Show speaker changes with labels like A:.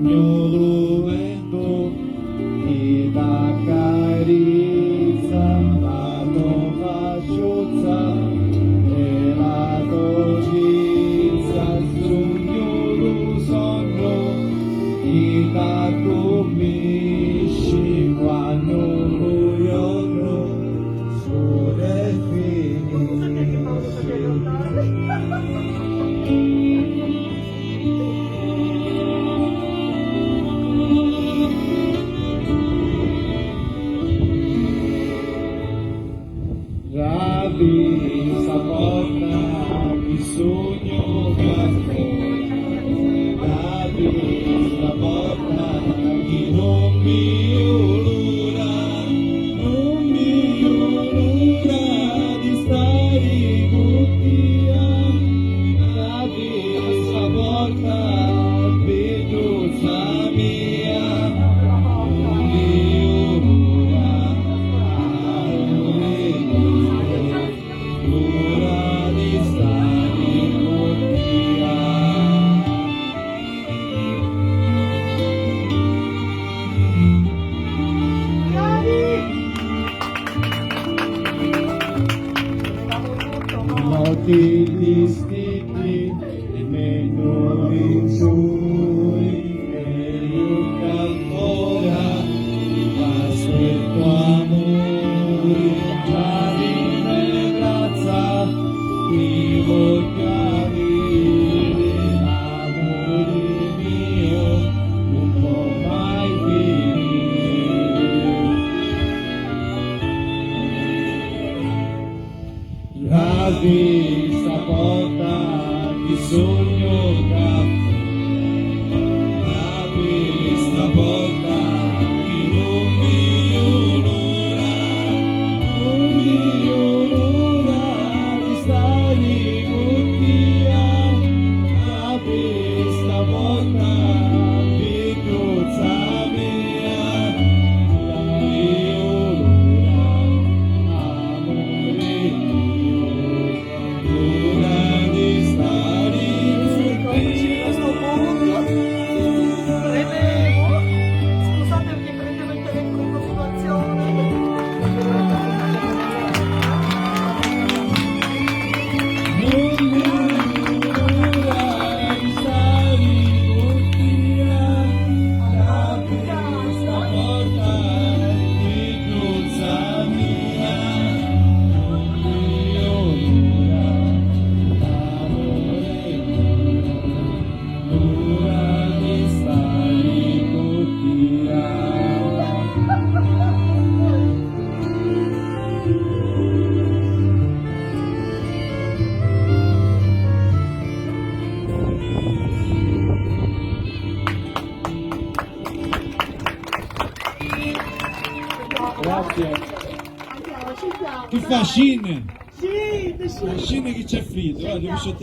A: sogno lento ti dà carezza, la tua facciozza e la dolcezza, sogno ti dà commisci quando lui io sole Ravi saporta di sogno caffè, Ravi saporta di non mi ulura di stare buttia, Ravi saporta peduzza mia, non mi ulura di stare buttia. Noti distinti nemmeno rinsuri e io ancora aspetto amore chiari nelle grazia ti voglio avere amore mio non può mai finire. La vista porta di sogno caffè, la vista porta di non mi onora di stare buttia, la vista porta peduzza mia, non mi onora amore mio.
B: Scusate perché prende mettere in situazione.
A: Grazie.
B: Andiamo, ci siamo.
A: Ti fa scene?
B: Sì,
A: La scene che c'è freddo, guarda, mi sono